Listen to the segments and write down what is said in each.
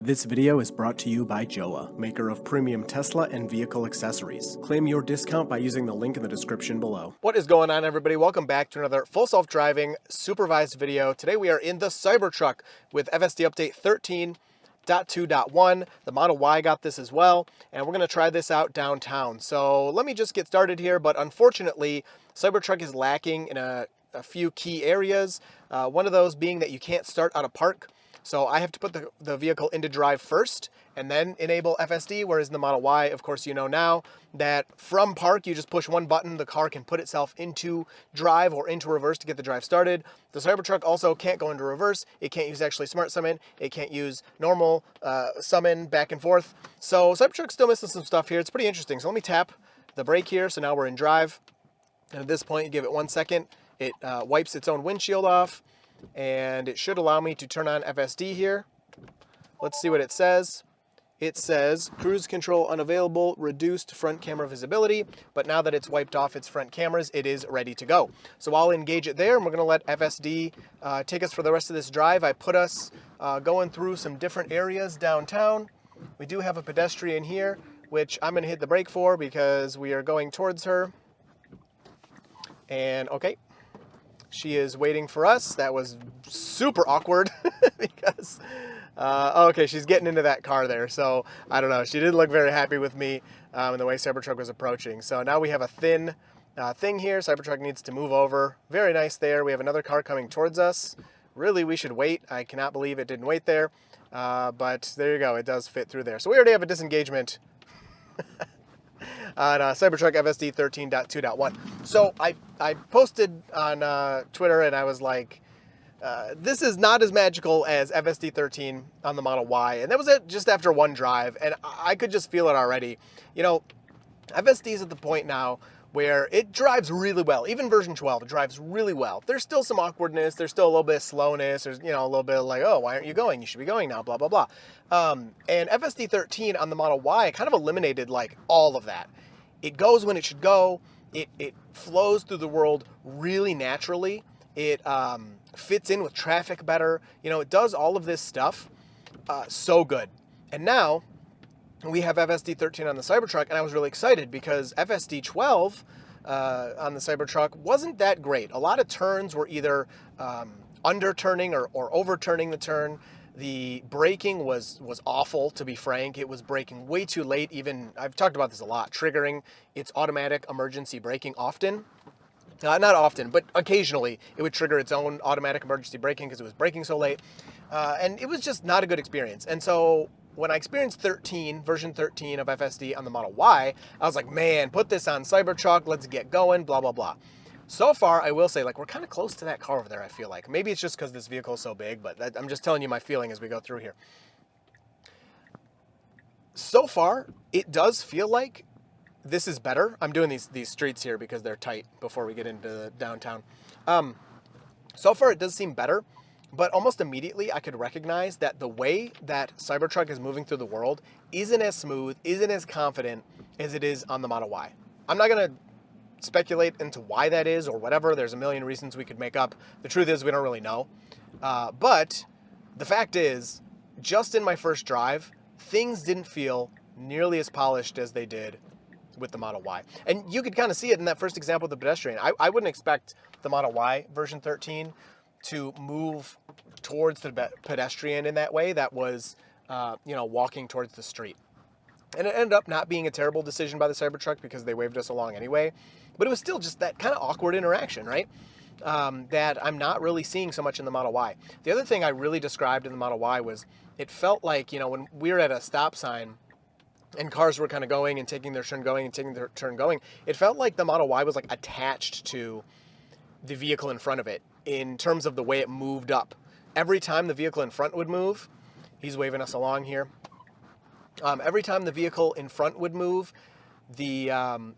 This video is brought to you by Joa, maker of premium Tesla and vehicle accessories. Claim your discount by using the link in the description below. What is going on, everybody? Welcome back to another full self-driving supervised video. Today we are in the Cybertruck with FSD update 13.2.1. The Model Y got this as well, and we're going to try this out downtown. So let me just get started here, but unfortunately, Cybertruck is lacking in a few key areas. One of those being that you can't start out of park. So I have to put the vehicle into drive first and then enable FSD, whereas in the Model Y, of course, you know now that from park, you just push one button, the car can put itself into drive or into reverse to get the drive started. The Cybertruck also can't go into reverse. It can't use actually smart summon. It can't use normal summon back and forth. So Cybertruck's still missing some stuff here. It's pretty interesting. So let me tap the brake here. So now we're in drive. And at this point, you give it 1 second. It wipes its own windshield off. And it should allow me to turn on FSD here. Let's see what it says. It says cruise control unavailable, reduced front camera visibility, but now that it's wiped off its front cameras, it is ready to go. So I'll engage it there, and we're gonna let FSD take us for the rest of this drive. I put us going through some different areas downtown. We do have a pedestrian here, which I'm gonna hit the brake for because we are going towards her. And okay. She is waiting for us. That was super awkward because, okay, she's getting into that car there. So I don't know. She didn't look very happy with me in the way Cybertruck was approaching. So now we have a thin thing here. Cybertruck needs to move over. Very nice there. We have another car coming towards us. Really, we should wait. I cannot believe it didn't wait there. But there you go. It does fit through there. So we already have a disengagement on Cybertruck FSD 13.2.1. So I posted on Twitter and I was like, this is not as magical as FSD 13 on the Model Y. And that was it just after one drive. And I could just feel it already. You know, FSD is at the point now where it drives really well. Even version 12, it drives really well. There's still some awkwardness. There's still a little bit of slowness. There's, you know, a little bit of like, oh, why aren't you going? You should be going now, blah, blah, blah. And FSD 13 on the Model Y kind of eliminated like all of that. It goes when it should go. It flows through the world really naturally. It fits in with traffic better. You know, it does all of this stuff so good. And now we have FSD 13 on the Cybertruck, and I was really excited because FSD 12 on the Cybertruck wasn't that great. A lot of turns were either under-turning or overturning the turn. The braking was awful, to be frank. It was braking way too late. Even, I've talked about this a lot, triggering its automatic emergency braking often. Not often, but occasionally it would trigger its own automatic emergency braking because it was braking so late. And it was just not a good experience. And so when I experienced version 13 of FSD on the Model Y, I was like, man, put this on Cybertruck, let's get going, blah, blah, blah. So far, I will say, like, we're kind of close to that car over there, I feel like. Maybe it's just because this vehicle is so big, but I'm just telling you my feeling as we go through here. So far, it does feel like this is better. I'm doing these streets here because they're tight before we get into downtown. So far, it does seem better, but almost immediately I could recognize that the way that Cybertruck is moving through the world isn't as smooth, isn't as confident as it is on the Model Y. I'm not going to speculate into why that is or whatever. There's a million reasons we could make up. The truth is we don't really know. But the fact is, just in my first drive, things didn't feel nearly as polished as they did with the Model Y. And you could kind of see it in that first example with the pedestrian. I wouldn't expect the Model Y version 13 to move towards the pedestrian in that way. That was, you know, walking towards the street. And it ended up not being a terrible decision by the Cybertruck because they waved us along anyway. But it was still just that kind of awkward interaction, right? That I'm not really seeing so much in the Model Y. The other thing I really described in the Model Y was it felt like, you know, when we were at a stop sign and cars were kind of going and taking their turn going and taking their turn going, it felt like the Model Y was like attached to the vehicle in front of it in terms of the way it moved up. Every time the vehicle in front would move, he's waving us along here. Every time the vehicle in front would move, the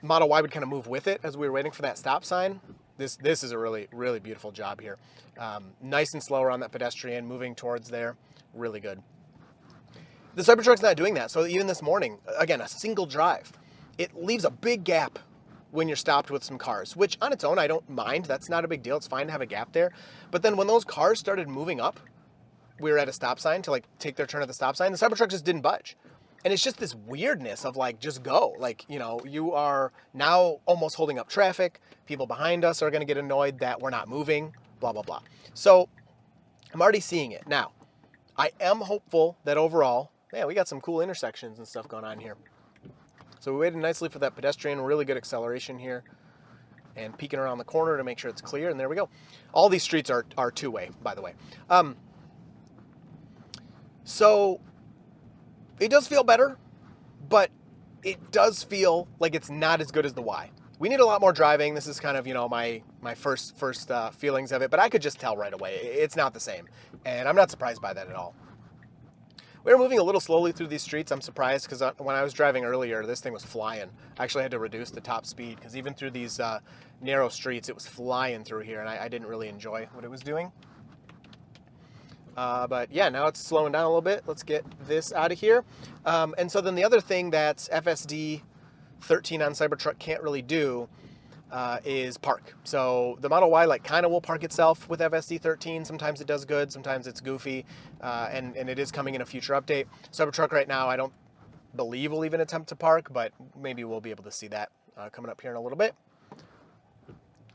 Model Y would kind of move with it as we were waiting for that stop sign. This is a really, really beautiful job here. Nice and slow around that pedestrian, moving towards there. Really good. The Cybertruck's not doing that. So even this morning, again, a single drive, it leaves a big gap when you're stopped with some cars, which on its own, I don't mind. That's not a big deal. It's fine to have a gap there. But then when those cars started moving up, we were at a stop sign to like take their turn at the stop sign. The Cybertruck just didn't budge. And it's just this weirdness of like, just go. Like, you know, you are now almost holding up traffic. People behind us are going to get annoyed that we're not moving, blah, blah, blah. So I'm already seeing it. Now, I am hopeful that overall, yeah, we got some cool intersections and stuff going on here. So we waited nicely for that pedestrian, really good acceleration here. And peeking around the corner to make sure it's clear, and there we go. All these streets are two-way, by the way. So it does feel better, but it does feel like it's not as good as the Y. We need a lot more driving. This is kind of, you know, my first feelings of it, but I could just tell right away it's not the same, and I'm not surprised by that at all. We were moving a little slowly through these streets. I'm surprised because when I was driving earlier, this thing was flying. I actually had to reduce the top speed because even through these narrow streets, it was flying through here, and I didn't really enjoy what it was doing. But yeah, now it's slowing down a little bit. Let's get this out of here. And so then the other thing that FSD 13 on Cybertruck can't really do is park. So the Model Y like kind of will park itself with FSD 13. Sometimes it does good, sometimes it's goofy, and it is coming in a future update. Cybertruck right now, I don't believe will even attempt to park, but maybe we'll be able to see that coming up here in a little bit.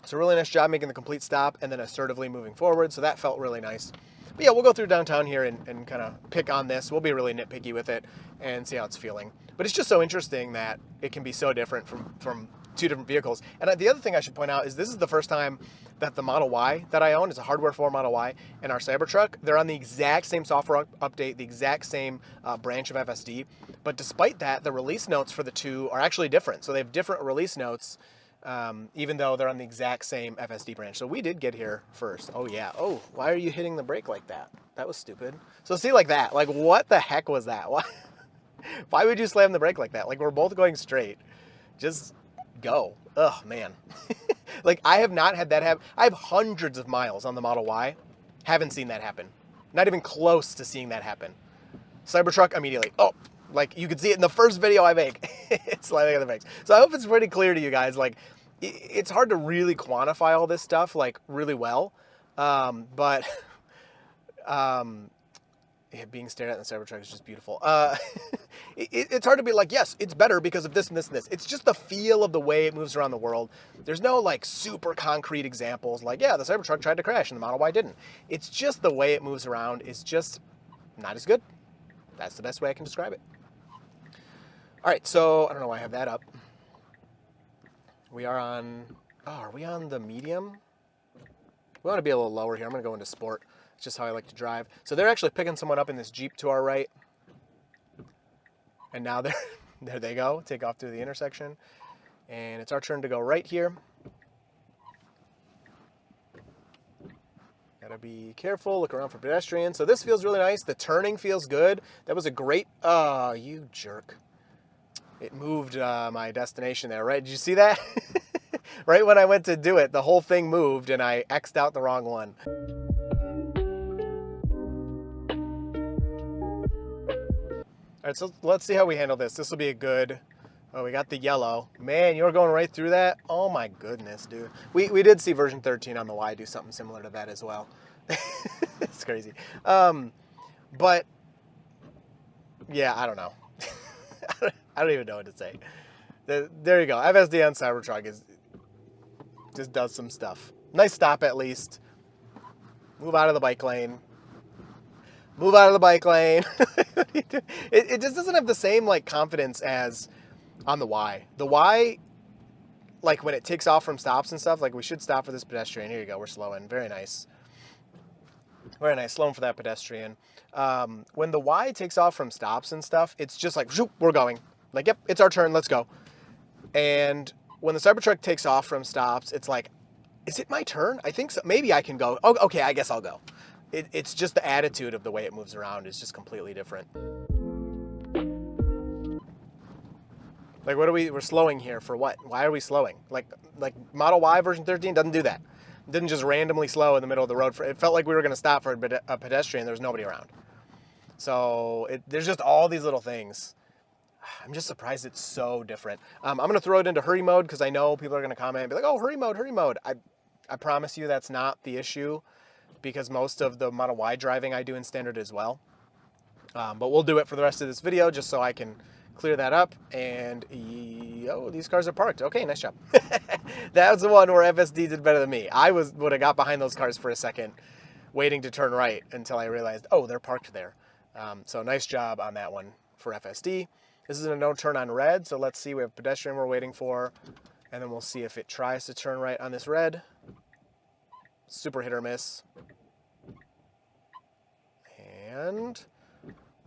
So really nice job making the complete stop and then assertively moving forward. So that felt really nice. But yeah, we'll go through downtown here and kind of pick on this. We'll be really nitpicky with it and see how it's feeling. But it's just so interesting that it can be so different from two different vehicles. And the other thing I should point out is this is the first time that the Model Y that I own is a hardware 4 Model Y and our Cybertruck. They're on the exact same software update, the exact same branch of FSD. But despite that, the release notes for the two are actually different. So they have different release notes, even though they're on the exact same FSD branch. So we did get here first. Oh yeah. Oh, why are you hitting the brake like that? That was stupid. So see, like that, like what the heck was that? Why would you slam the brake like that? Like we're both going straight. Just go. Ugh, man. Like I have not had that happen. I have hundreds of miles on the Model Y. Haven't seen that happen. Not even close to seeing that happen. Cybertruck immediately. Oh, like you can see it in the first video I make. It's slamming on the brakes. So I hope it's pretty clear to you guys. Like it's hard to really quantify all this stuff like really well. But yeah, being stared at in the Cybertruck is just beautiful. It's hard to be like, yes, it's better because of this and this and this. It's just the feel of the way it moves around the world. There's no like super concrete examples like, yeah, the Cybertruck tried to crash and the Model Y didn't. It's just the way it moves around is just not as good. That's the best way I can describe it. All right, so I don't know why I have that up. We are on, are we on the medium? We want to be a little lower here. I'm going to go into sport. It's just how I like to drive. So they're actually picking someone up in this Jeep to our right. And now there they go, take off through the intersection. And it's our turn to go right here. Gotta be careful, look around for pedestrians. So this feels really nice. The turning feels good. That was a great, oh, you jerk. It moved my destination there, right? Did you see that? Right when I went to do it, the whole thing moved and I X'd out the wrong one. All right, so let's see how we handle this. This will be a good, oh, we got the yellow. Man, you were going right through that? Oh my goodness, dude. We did see version 13 on the Y do something similar to that as well. It's crazy. But, yeah, I don't know. I don't even know what to say. There you go. FSD on Cybertruck just does some stuff. Nice stop at least. Move out of the bike lane. Move out of the bike lane. It just doesn't have the same like confidence as on the Y. The Y, like when it takes off from stops and stuff, like we should stop for this pedestrian. Here you go, we're slowing. Very nice. Very nice, slowing for that pedestrian. When the Y takes off from stops and stuff, it's just like, whoop, we're going. Like, yep, it's our turn, let's go. And when the Cybertruck takes off from stops, it's like, is it my turn? I think so. Maybe I can go. Oh, okay, I guess I'll go. It's just the attitude of the way it moves around is just completely different. Like, what are we're slowing here for what? Why are we slowing? Like Model Y version 13 doesn't do that. It didn't just randomly slow in the middle of the road. It felt like we were going to stop for a pedestrian. There was nobody around. So there's just all these little things. I'm just surprised it's so different. I'm going to throw it into hurry mode because I know people are going to comment and be like, oh, hurry mode, hurry mode. I promise you that's not the issue. because most of the Model Y driving I do in standard as well. But we'll do it for the rest of this video just so I can clear that up. And oh, these cars are parked. Okay, nice job. That was the one where FSD did better than me. I would have got behind those cars for a second, waiting to turn right until I realized, oh, they're parked there. So nice job on that one for FSD. This is a no turn on red, so let's see. We have a pedestrian we're waiting for, and then we'll see if it tries to turn right on this red. Super hit or miss. And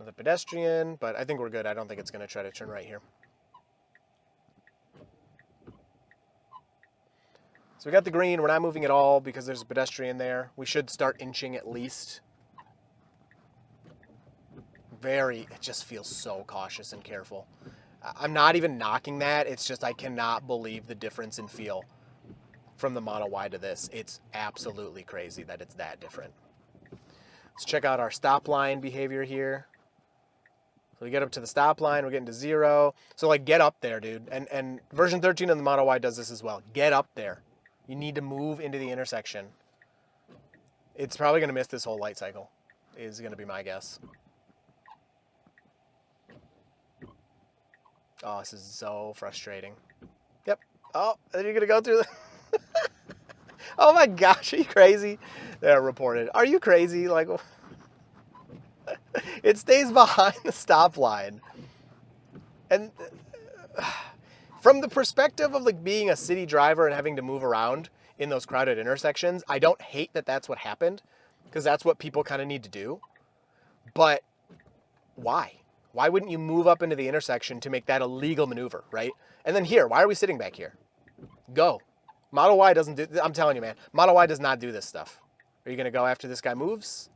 the pedestrian, but I think we're good. I don't think it's going to try to turn right here. So we got the green. We're not moving at all because there's a pedestrian there. We should start inching at least. It just feels so cautious and careful. I'm not even knocking that. It's just I cannot believe the difference in feel from the Model Y to this. It's absolutely crazy that it's that different. Let's check out our stop line behavior here. So we get up to the stop line, we're getting to 0. So like, get up there, dude. And version 13 of the Model Y does this as well. Get up there. You need to move into the intersection. It's probably gonna miss this whole light cycle, is gonna be my guess. Oh, this is so frustrating. Yep. Oh, are you gonna go through the... Oh my gosh, are you crazy? They're reported. Are you crazy? Like, it stays behind the stop line. And from the perspective of like being a city driver and having to move around in those crowded intersections, I don't hate that that's what happened, because that's what people kind of need to do. But why? Why wouldn't you move up into the intersection to make that a legal maneuver, right? And then here, why are we sitting back here? Go. Model Y doesn't do, I'm telling you, man, Model Y does not do this stuff. Are you going to go after this guy moves?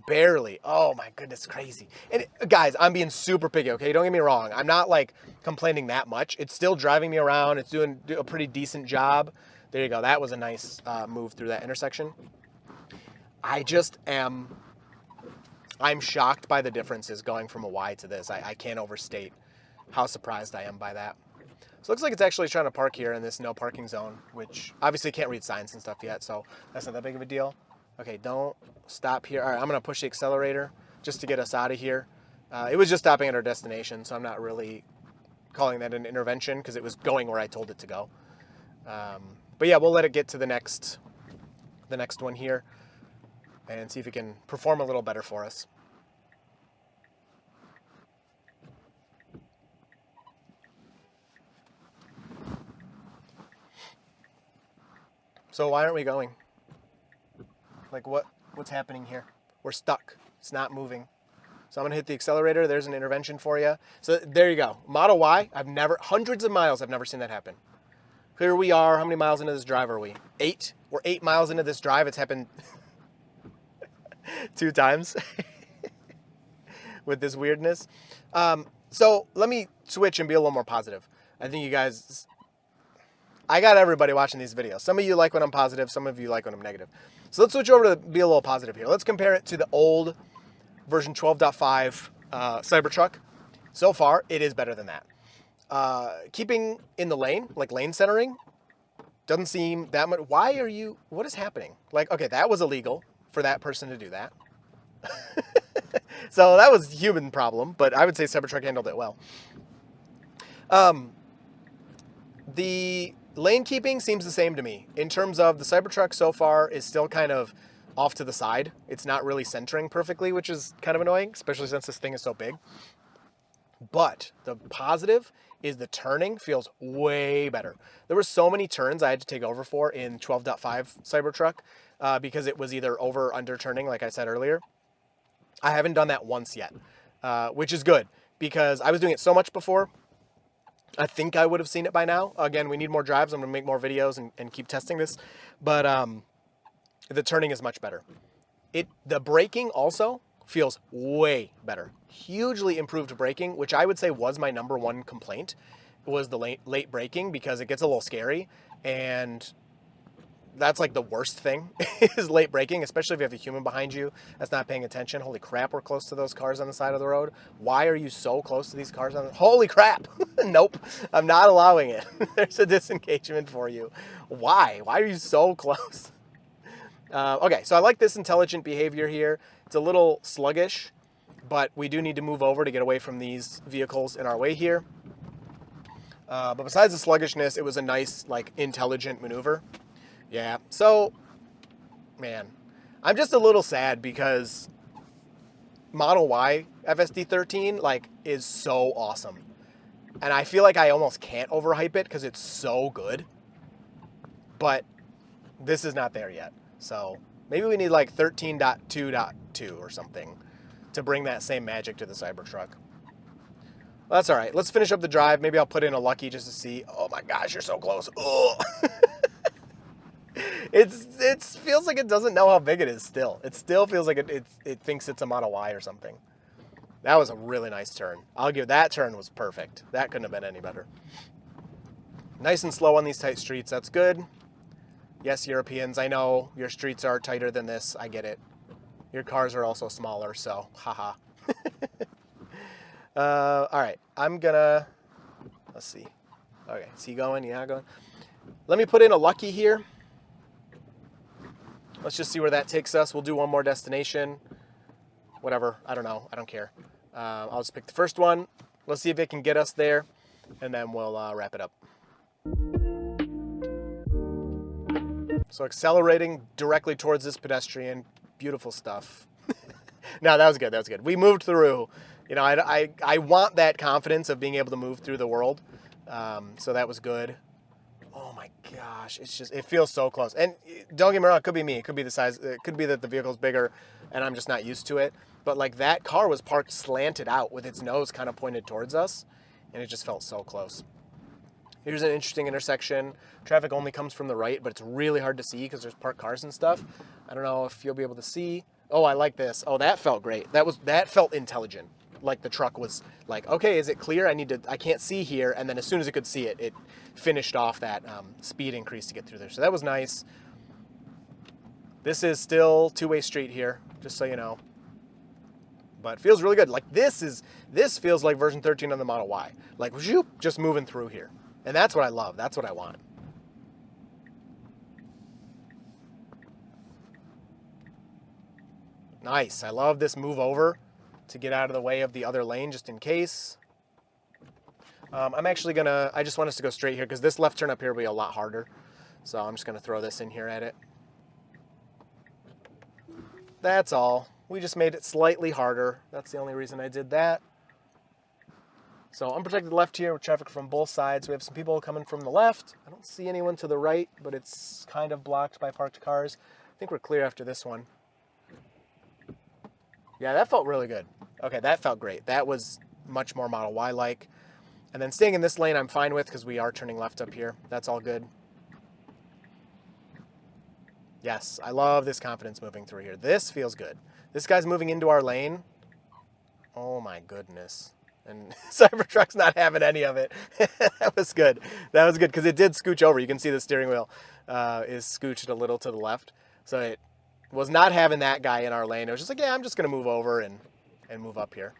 Barely. Oh my goodness, crazy. And guys, I'm being super picky, okay? Don't get me wrong. I'm not like complaining that much. It's still driving me around. It's doing a pretty decent job. There you go. That was a nice move through that intersection. I'm shocked by the differences going from a Y to this. I can't overstate how surprised I am by that. So it looks like it's actually trying to park here in this no parking zone, which obviously can't read signs and stuff yet, so that's not that big of a deal. Okay, don't stop here. All right, I'm going to push the accelerator just to get us out of here. It was just stopping at our destination, so I'm not really calling that an intervention because it was going where I told it to go. But yeah, we'll let it get to the next one here and see if it can perform a little better for us. So why aren't we going? Like what's happening here? We're stuck. It's not moving. So I'm gonna hit the accelerator. There's an intervention for you. So there you go. Model Y, hundreds of miles, I've never seen that happen. Here we are. How many miles into this drive are we? 8? We're 8 miles into this drive. It's happened 2 times with this weirdness. So let me switch and be a little more positive. I think you guys, I got everybody watching these videos. Some of you like when I'm positive, some of you like when I'm negative. So let's switch over to be a little positive here. Let's compare it to the old version 12.5 Cybertruck. So far, it is better than that. Keeping in the lane, like lane centering, doesn't seem that much. What is happening? Like, okay, that was illegal for that person to do that. So that was a human problem, but I would say Cybertruck handled it well. The lane keeping seems the same to me. In terms of the Cybertruck so far is still kind of off to the side. It's not really centering perfectly, which is kind of annoying, especially since this thing is so big. But the positive is the turning feels way better. There were so many turns I had to take over for in 12.5 Cybertruck because it was either over or under turning, like I said earlier. I haven't done that once yet, which is good because I was doing it so much before. I think I would have seen it by now. Again, we need more drives. I'm going to make more videos and keep testing this. But the turning is much better. The braking also feels way better. Hugely improved braking, which I would say was my number one complaint, was the late braking because it gets a little scary. And that's like the worst thing is late braking, especially if you have a human behind you that's not paying attention. Holy crap, we're close to those cars on the side of the road. Why are you so close to these cars holy crap. Nope, I'm not allowing it. There's a disengagement for you. Why are you so close? Okay, so I like this intelligent behavior here. It's a little sluggish, but we do need to move over to get away from these vehicles in our way here. But besides the sluggishness, it was a nice, like, intelligent maneuver. Yeah, so, man, I'm just a little sad because Model Y FSD 13, like, is so awesome. And I feel like I almost can't overhype it because it's so good. But this is not there yet. So maybe we need like 13.2.2 or something to bring that same magic to the Cybertruck. Well, that's all right. Let's finish up the drive. Maybe I'll put in a lucky just to see. Oh my gosh, you're so close. Oh. It feels like it doesn't know how big it is still. It still feels like it thinks it's a Model Y or something. That was a really nice turn. I'll give that turn was perfect. That couldn't have been any better. Nice and slow on these tight streets. That's good. Yes, Europeans, I know your streets are tighter than this. I get it. Your cars are also smaller, so haha. All right, I'm gonna, let's see. Okay, is he going? Yeah, going. Let me put in a lucky here. Let's just see where that takes us. We'll do one more destination. Whatever, I don't know. I don't care. I'll just pick the first one. Let's see if it can get us there, and then we'll wrap it up. So accelerating directly towards this pedestrian. Beautiful stuff. No, that was good. That was good. We moved through. You know, I want that confidence of being able to move through the world. So that was good. Oh my gosh. It's just, it feels so close. And don't get me wrong, it could be me. It could be the size. It could be that the vehicle's bigger and I'm just not used to it. But like that car was parked slanted out with its nose kind of pointed towards us. And it just felt so close. Here's an interesting intersection. Traffic only comes from the right, but it's really hard to see because there's parked cars and stuff. I don't know if you'll be able to see. Oh, I like this. Oh, that felt great. That felt intelligent. Like the truck was like, okay, is it clear? I can't see here. And then as soon as it could see it, it finished off that speed increase to get through there. So that was nice. This is still two-way street here, just so you know. But it feels really good. Like this feels like version 13 on the Model Y. Like whoop, just moving through here. And that's what I love. That's what I want. Nice. I love this move over to get out of the way of the other lane just in case. I'm actually going to, I just want us to go straight here because this left turn up here will be a lot harder. So I'm just going to throw this in here at it. That's all. We just made it slightly harder. That's the only reason I did that. So unprotected left here with traffic from both sides. We have some people coming from the left. I don't see anyone to the right, but it's kind of blocked by parked cars. I think we're clear after this one. Yeah, that felt really good. Okay, that felt great. That was much more Model Y-like. And then staying in this lane I'm fine with because we are turning left up here. That's all good. Yes, I love this confidence moving through here. This feels good. This guy's moving into our lane. Oh my goodness. And Cybertruck's not having any of it. That was good. That was good because it did scooch over. You can see the steering wheel is scooched a little to the left. So it was not having that guy in our lane. It was just like, yeah, I'm just going to move over and move up here.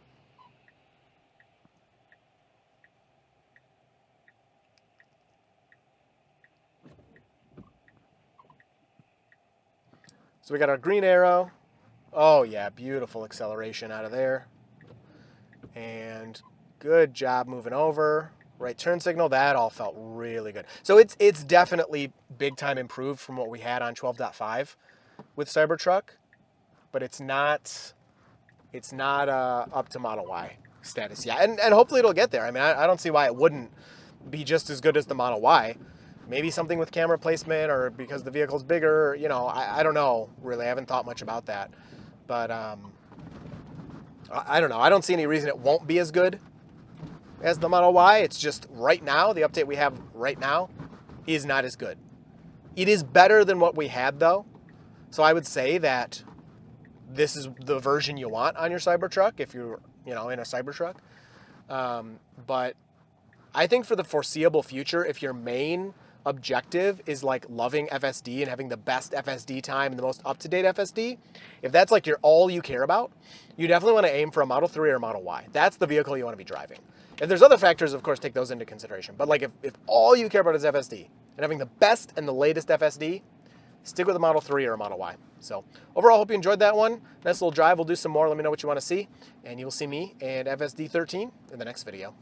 So we got our green arrow. Oh yeah, beautiful acceleration out of there. And good job moving over. Right turn signal, that all felt really good. So it's definitely big time improved from what we had on 12.5 with Cybertruck, but it's not up to Model Y status yet. And hopefully it'll get there. I mean, I don't see why it wouldn't be just as good as the Model Y. Maybe something with camera placement or because the vehicle's bigger, you know, I don't know, really. I haven't thought much about that. But I don't know. I don't see any reason it won't be as good as the Model Y. It's just right now, the update we have right now is not as good. It is better than what we had, though. So I would say that this is the version you want on your Cybertruck if you're, you know, in a Cybertruck. But I think for the foreseeable future, if your main objective is like loving FSD and having the best FSD time and the most up-to-date FSD, if that's like all you care about, you definitely want to aim for a Model 3 or a Model Y. That's the vehicle you want to be driving. If there's other factors, of course, take those into consideration. But like if all you care about is FSD and having the best and the latest FSD, stick with a Model 3 or a Model Y. So overall, hope you enjoyed that one. Nice little drive. We'll do some more. Let me know what you want to see. And you will see me and FSD 13 in the next video.